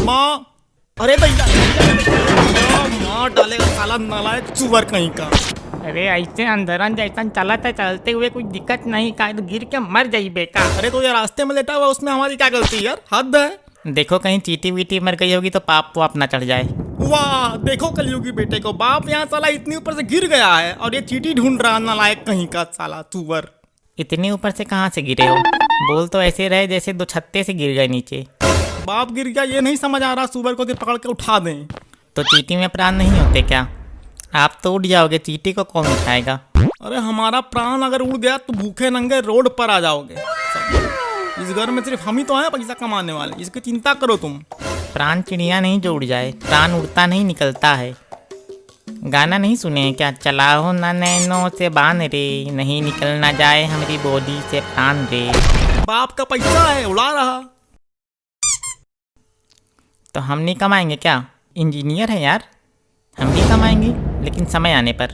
अम्मा, अरे भैया मार डालेगा साला नालायक चूवर कहीं का। अरे ऐसे अंधरन जैसा चला था, चलते हुए कुछ दिक्कत नहीं का तो गिर के मर जाई बेका। अरे तो ये रास्ते में लेटा हुआ उसमें हमारी क्या गलती यार, हद है। देखो कहीं चीटी वीटी मर गई होगी तो पाप वाप ना चढ़ जाए। वाह देखो कलयुगी बेटे को, बाप यहाँ साला इतनी ऊपर से गिर गया है और ये चीटी ढूंढ रहा नालायक कहीं का साला चूवर। इतनी ऊपर से कहाँ से गिरे हो? बोल तो ऐसे रहे जैसे दो छत्ते से गिर गए नीचे। बाप गिर गया ये नहीं समझ आ रहा सुअर को कि पकड़ के उठा दें। तो चीटी में प्राण नहीं होते क्या? आप तो उड़ जाओगे, चीटी को कौन उठाएगा? अरे हमारा प्राण अगर उड़ गया तो भूखे नंगे रोड पर आ जाओगे। इस घर में सिर्फ हम ही तो हैं पैसा कमाने वाले, इसकी चिंता करो तुम। प्राण चिड़िया नहीं जो उड़ जाए, प्राण उड़ता नहीं निकलता है। गाना नहीं सुने हैं क्या? चलाओ ना नैनो से बान रे, नहीं निकलना जाए हमारी बॉडी से प्राण रे। बाप का पैसा है उड़ा रहा। तो हम नहीं कमाएंगे क्या? इंजीनियर है यार, हम भी कमाएंगे लेकिन समय आने पर।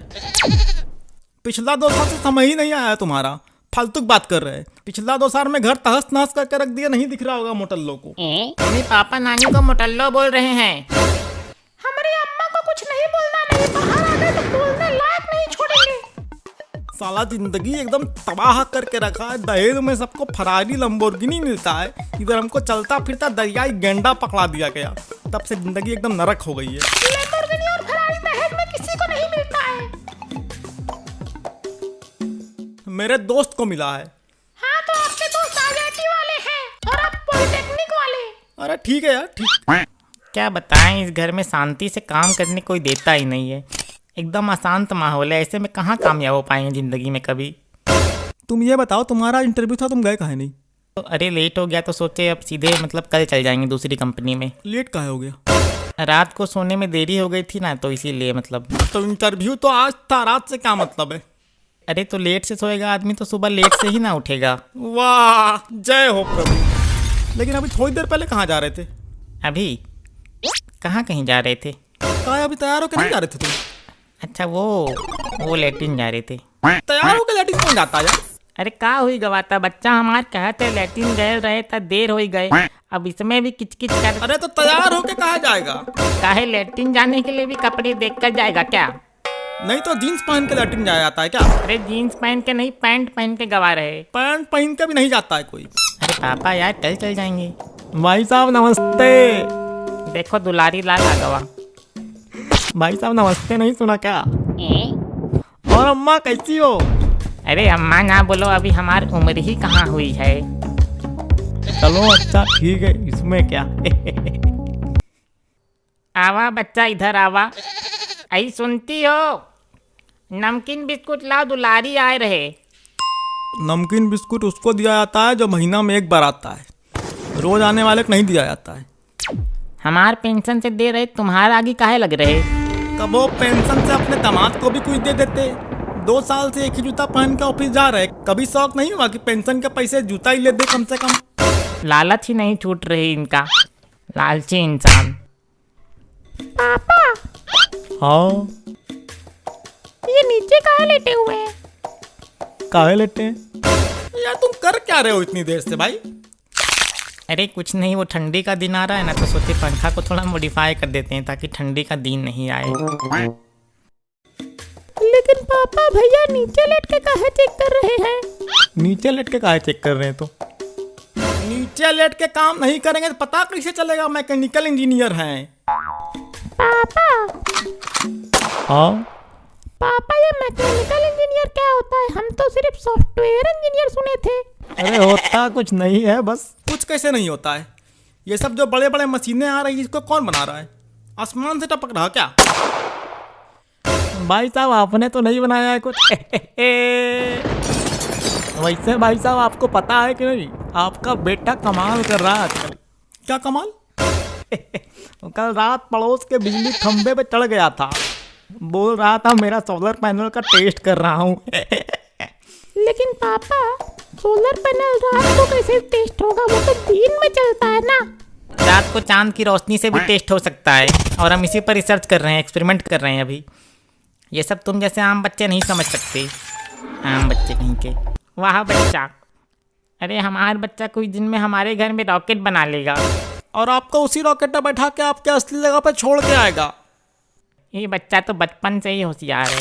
पिछला 2 साल से समय ही नहीं आया तुम्हारा, फालतू की बात कर रहे हैं। पिछला 2 साल में घर तहस नहस करके रख दिया, नहीं दिख रहा होगा मोटल्लो को। मम्मी पापा नानी को मोटल्लो बोल रहे हैं। हमारी अम्मा को कुछ नहीं बोलना, नहीं बाहर आ गए तो बोलने लायक नहीं छोड़ेंगे। साला जिंदगी एकदम तबाह करके रखा है। दहेज में सबको फरारी लंबोर्गिनी मिलता है, इधर हमको चलता फिरता दरियाई गेंडा पकड़ा दिया गया। तब से जिंदगी एकदम नरक हो गई है। लैम्बोर्गिनी और फरारी दहेज में किसी को नहीं मिलता है। मेरे दोस्त को मिला है। हाँ तो आपके दोस्त आईआईटी वाले हैं और आप पॉलिटेक्निक वाले। अरे ठीक है यार, ठीक। क्या बताएं, इस घर में शांति से काम करने कोई देता ही नहीं है। एकदम अशांत माहौल है, ऐसे में कहाँ कामयाब हो पाएंगे जिंदगी में कभी। तुम ये बताओ तुम्हारा इंटरव्यू था, तुम गए काहे नहीं? तो अरे लेट हो गया तो सोचे अब सीधे मतलब कल चल जाएंगे दूसरी कंपनी में। लेट काहे हो गया? रात को सोने में देरी हो गई थी ना, तो इसीलिए मतलब। तो इंटरव्यू तो आज था, रात से क्या मतलब है? अरे तो लेट से सोएगा आदमी तो सुबह लेट से ही ना उठेगा। वाह जय हो प्रभु। लेकिन अभी थोड़ी देर पहले कहाँ जा रहे थे? अभी कहाँ कहीं जा रहे थे? कहाँ अभी तैयार होकर नहीं जा रहे थे तुम? अच्छा वो लेटिन जा रहे थे। तैयार होकर लैट्रिन कौन जाता है यार? अरे का हुई गवाता बच्चा हमार कहते लेटिन गए रहे था, देर हो गए, अब इसमें भी किचकिच कर। अरे तो तैयार होके कहाँ जाएगा? काहे लेटिन जाने के लिए भी कपड़े देख कर जाएगा क्या? नहीं तो जीन्स पहन के लैट्रिन जाया जाता है क्या? अरे जीन्स पहन के नहीं, पैंट पहन के गवा रहे। पैंट पहन के भी नहीं जाता है कोई। अरे पापा यार कल चल जाएंगे। भाई साहब नमस्ते। देखो दुलारी लाल आ गवा। भाई साहब नमस्ते नहीं सुना क्या? और अम्मा कैसी हो? अरे अम्मा ना बोलो, अभी हमारी उम्र ही कहाँ हुई है। चलो अच्छा ठीक है, इसमें क्या। आवा बच्चा इधर आवा। आई सुनती हो, नमकीन बिस्कुट लाओ, दुलारी आए रहे। नमकीन बिस्कुट उसको दिया जाता है जो महीना में एक बार आता है, रोज आने वाले को नहीं दिया जाता है। हमार पेंशन से दे रहे, तुम्हारा आगे काहे लग रहे? कब वो पेंशन से अपने दामाद को भी कुछ दे देते। 2 साल से एक ही जूता पहन के ऑफिस जा रहे, कभी शौक नहीं हुआ कि पेंशन के पैसे जूता ही ले दे कम से कम? लालच ही नहीं छूट रही इनका, लालची इंसान। पापा हाँ ये नीचे कहाँ लेटे हुए हैं? काहे लेटे हैं? यार तुम कर क्या रहे हो इतनी देर से भाई? अरे कुछ नहीं, वो ठंडी का दिन आ रहा है ना, तो सोचे पंखा को थोड़ा मॉडिफाई कर देते हैं ताकि ठंडी का दिन नहीं आए। लेकिन पापा भैया नीचे लेट के काहे चेक कर रहे हैं? नीचे लेट के काहे चेक कर रहे हैं? तो नीचे लेट के काम नहीं करेंगे तो पता कैसे चलेगा मैकेनिकल इंजीनियर हैं? पापा हाँ पापा ये मैकेनिकल इंजीनियर क्या होता है? हम तो सिर्फ सॉफ्टवेयर इंजीनियर सुने थे। अरे होता कुछ नहीं है बस। कुछ कैसे नहीं होता है? ये सब जो बड़े बड़े मशीनें आ रही है इसको कौन बना रहा है? आसमान से टपक रहा क्या? भाई साहब आपने तो नहीं बनाया है कुछ। वैसे भाई साहब आपको पता है कि नहीं, आपका बेटा कमाल कर रहा है आजकल। क्या कमाल? कल रात पड़ोस के बिजली खंबे पे चढ़ गया था, बोल रहा था मेरा सोलर पैनल का टेस्ट कर रहा हूँ। लेकिन पापा सोलर पैनल रात को कैसे टेस्ट होगा? वो तो दिन में चलता है ना। रात को चांद की रोशनी से भी टेस्ट हो सकता है, और हम इसी पर रिसर्च कर रहे हैं, एक्सपेरिमेंट कर रहे हैं अभी। ये सब तुम जैसे आम बच्चे नहीं समझ सकते, आम बच्चे कहीं के। वाह बच्चा, अरे हमारा बच्चा कुछ दिन में हमारे घर में रॉकेट बना लेगा। और आपको उसी रॉकेट में बैठा के आपके असली जगह पे छोड़ के आएगा। ये बच्चा तो बचपन से ही होशियार है।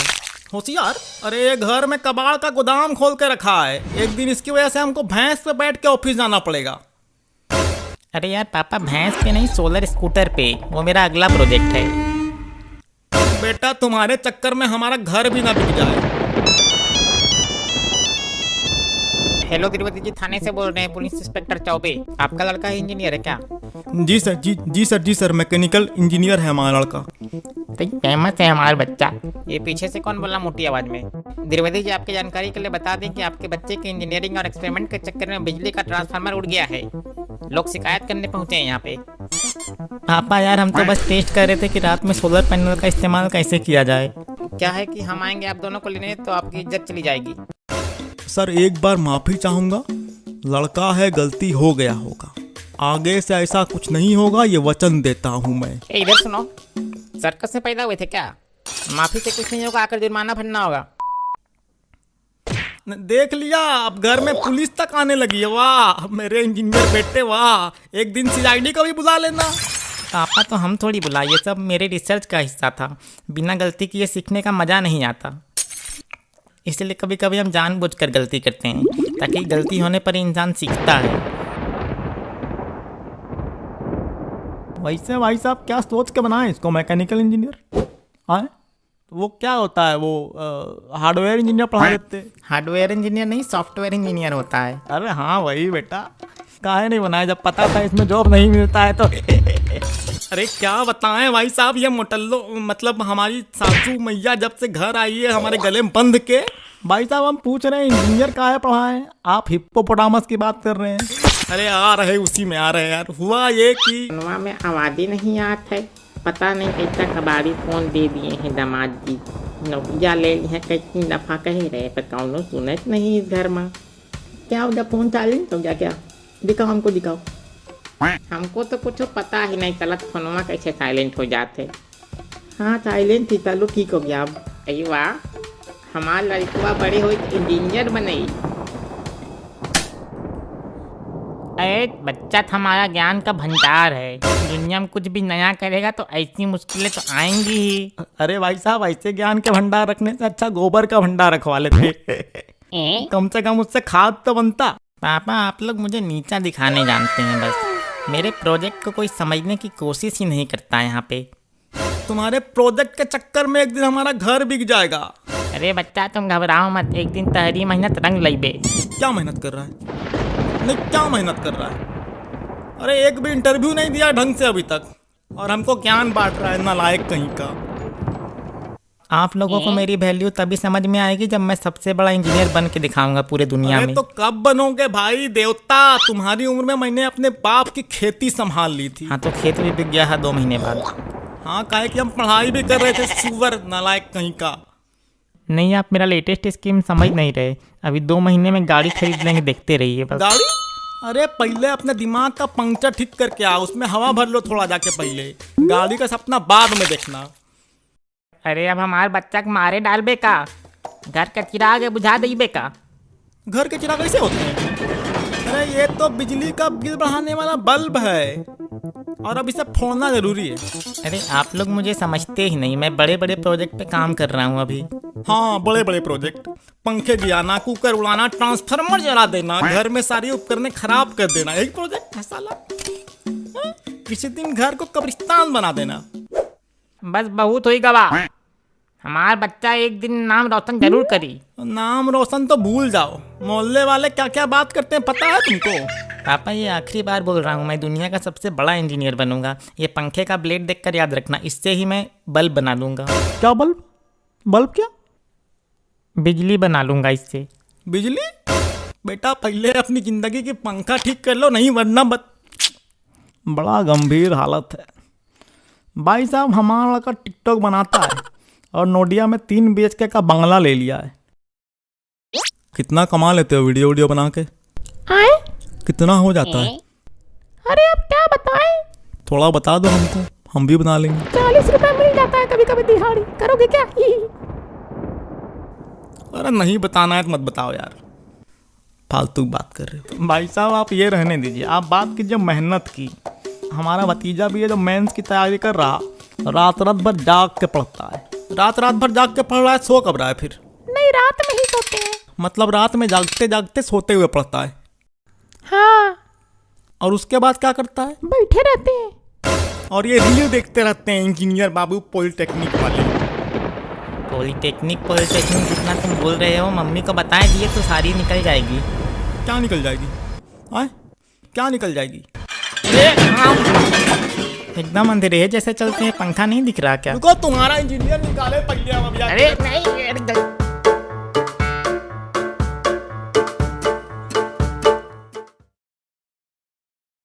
होशियार? अरे ये घर में कबाड़ का गोदाम खोल के रखा है। एक दिन इसकी वजह से हमको भैंस पे बैठ के ऑफिस जाना पड़ेगा। अरे यार पापा, भैंस पे नहीं, सोलर स्कूटर पे। वो मेरा अगला प्रोजेक्ट है। बेटा तुम्हारे चक्कर में हमारा घर भी ना बिक जाए। हेलो तिरुपति जी, थाने से बोल रहे हैं, पुलिस इंस्पेक्टर चौबे। आपका लड़का इंजीनियर है क्या? जी सर, जी सर, मैकेनिकल इंजीनियर है हमारा लड़का। तो फेमस है हमारा बच्चा। ये पीछे से कौन बोला मोटी आवाज में? द्विवेदी जी, आपकी जानकारी के लिए बता दें कि आपके बच्चे के इंजीनियरिंग और एक्सपेरिमेंट के चक्कर में बिजली का ट्रांसफार्मर उड़ गया है। लोग शिकायत करने पहुंचे हैं यहाँ पे। पापा यार, हम तो बस टेस्ट कर रहे थे कि रात में सोलर पैनल का इस्तेमाल कैसे किया जाए। क्या है कि हम आएंगे आप दोनों को लेने, तो आपकी इज्जत चली जाएगी। सर एक बार माफी चाहूंगा, लड़का है, गलती हो गया होगा, आगे से ऐसा कुछ नहीं होगा, ये वचन देता हूँ मैं। इधर सुनो, सर्कस में पैदा हुए थे क्या? माफी से कुछ नहीं होगा, आकर जुर्माना भरना होगा। देख लिया, अब घर में पुलिस तक आने लगी है। वाह मेरे इंजीनियर बेटे, वाह। एक दिन CID को भी बुला लेना। पापा तो हम थोड़ी बुला, ये सब मेरे रिसर्च का हिस्सा था। बिना गलती किए सीखने का मजा नहीं आता, इसलिए कभी कभी हम जानबूझकर गलती करते हैं, ताकि गलती होने पर इंसान सीखता है। वैसे भाई साहब, क्या सोच के बनाए इसको मैकेनिकल इंजीनियर? आए वो क्या होता है, वो हार्डवेयर इंजीनियर पढ़ा देते। हार्डवेयर इंजीनियर नहीं, सॉफ्टवेयर इंजीनियर होता है। अरे हाँ वही बेटा, काहे नहीं बनाया जब पता था इसमें जॉब नहीं मिलता है तो। अरे क्या बताएं भाई साहब, ये मोटल्लो मतलब हमारी सासू मैया जब से घर आई है हमारे गले में बंध के। भाई साहब हम पूछ रहे हैं इंजीनियर काहे पढ़ाएं, आप हिप्पोपोटामस की बात कर रहे हैं। अरे आ रहे उसी में आ रहे यार। हुआ ये कि अनुआ में आवाज ही नहीं आत है, पता नहीं कैसा कबाड़ी फोन दे दिए हैं दामाद जी। नौकरिया ले ली है, कैसी दफा कह रहे पर कौनो सुनत नहीं इस घर में। क्या उधर फोन साइलेंट हो गया क्या? दिखाओ, हमको दिखाओ। हमको तो कुछ पता ही नहीं चलत फोनवा कैसे साइलेंट हो जाते। हाँ साइलेंट थी, चलो ठीक हो गया अब। अरे वाह, हमार लड़कुआ बड़े हो इंजीनियर बने। अरे बच्चा तो हमारा ज्ञान का भंडार है। दुनिया में कुछ भी नया करेगा तो ऐसी मुश्किलें तो आएंगी ही। अरे भाई साहब, ऐसे ज्ञान के भंडार रखने से अच्छा गोबर का भंडार रखवा लेते। कम से कम उससे खाद तो बनता। पापा आप लोग मुझे नीचा दिखाने जानते हैं बस। मेरे प्रोजेक्ट को कोई समझने की कोशिश ही नहीं करता यहाँ पे। तुम्हारे प्रोजेक्ट के चक्कर में एक दिन हमारा घर बिक जाएगा। अरे बच्चा तुम घबराओ मत, एक दिन तहरी मेहनत रंग लइबे। क्या मेहनत कर रहा है? नहीं क्या मेहनत कर रहा है? अरे एक भी इंटरव्यू नहीं दिया ढंग से अभी तक, और हमको ज्ञान बांट रहा है, नालायक कहीं का। आप लोगों को मेरी वैल्यू तभी समझ में आएगी जब मैं सबसे बड़ा इंजीनियर बन के दिखाऊंगा पूरे दुनिया अरे में। तो कब बनोगे भाई देवता? तुम्हारी उम्र में मैंने अपने बाप की खेती संभाल ली थी। हाँ तो खेत भी बिक गया है 2 महीने बाद। हाँ काहे कि हम पढ़ाई भी कर रहे थे, सुअर नालायक कहीं का। नहीं आप मेरा लेटेस्ट स्कीम समझ नहीं रहे। अभी 2 महीने में गाड़ी खरीद लेंगे, देखते रहिए बस। गाड़ी? अरे पहले अपने दिमाग का पंक्चर ठीक करके आओ, उसमें हवा भर लो थोड़ा जाके पहले। गाड़ी का सपना बाद में देखना। अरे अब हमारे बच्चा के मारे डालबे का? घर का चिराग बुझा देबे का? घर के चिराग कैसे होते हैं? अरे ये तो बिजली का बिल बढ़ाने वाला बल्ब है, और अब इसे फोड़ना जरूरी है। अरे आप लोग मुझे समझते ही नहीं, मैं बड़े बड़े प्रोजेक्ट पे काम कर रहा हूँ अभी। हाँ बड़े बड़े प्रोजेक्ट, पंखे गिराना, कुकर उड़ाना, ट्रांसफार्मर जला देना, घर में सारी उपकरणें खराब कर देना, एक प्रोजेक्ट है साला। हाँ? किसी दिन घर को कब्रिस्तान बना देना। बस बहुत हुई गवाह, हमारा बच्चा एक दिन नाम रोशन जरूर करी। नाम रोशन तो भूल जाओ, मोहल्ले वाले क्या क्या बात करते हैं पता है तुमको? पापा ये आखिरी बार बोल रहा हूँ, मैं दुनिया का सबसे बड़ा इंजीनियर बनूंगा। ये पंखे का ब्लेड देखकर याद रखना, इससे ही मैं बल्ब बना लूंगा। क्या बल्ब? बल्ब क्या? बिजली बना लूंगा इससे। बिजली? बेटा पहले अपनी जिंदगी की पंखा ठीक कर लो, नहीं वरना बड़ा गंभीर हालत है। भाई साहब हमारा लड़का टिकटॉक बनाता है और नोडिया में 3 BHK का बंगला ले लिया है। कितना कमा लेते हो वीडियो बना के? आए? कितना हो जाता है? अरे अब क्या बताएं? थोड़ा बता दो हमको, हम भी बना लेंगे। 40 रुपए मिल जाता है कभी कभी दिहाड़ी। करोगे क्या? अरे नहीं बताना है तो मत बताओ यार, फालतू बात कर रहे हो। भाई साहब आप ये रहने दीजिए, आप बात कीजिए मेहनत की। हमारा भतीजा भी है जो मेंस की तैयारी कर रहा, रात रात भर जाग के पढ़ता है। रात रात भर जाग के पढ़ रहा है, सो कब रहा है फिर? नहीं, रात में ही सोते हैं। मतलब रात में जागते जागते सोते हुए पढ़ता है। हाँ, और उसके बाद क्या करता है? बैठे रहते हैं। और ये रील देखते रहते हैं इंजीनियर बाबू पॉलिटेक्निक वाले। पॉलिटेक्निक जितना तुम बोल रहे हो, मम्मी को बता दिए तो सारी निकल जाएगी। क्या निकल जाएगी? आए? क्या निकल जाएगी? एकदम अंधेरे है जैसे चलते हैं, पंखा नहीं दिख रहा क्या? रुको, तुम्हारा इंजीनियर निकाले पहले हम अभी अरे नहीं,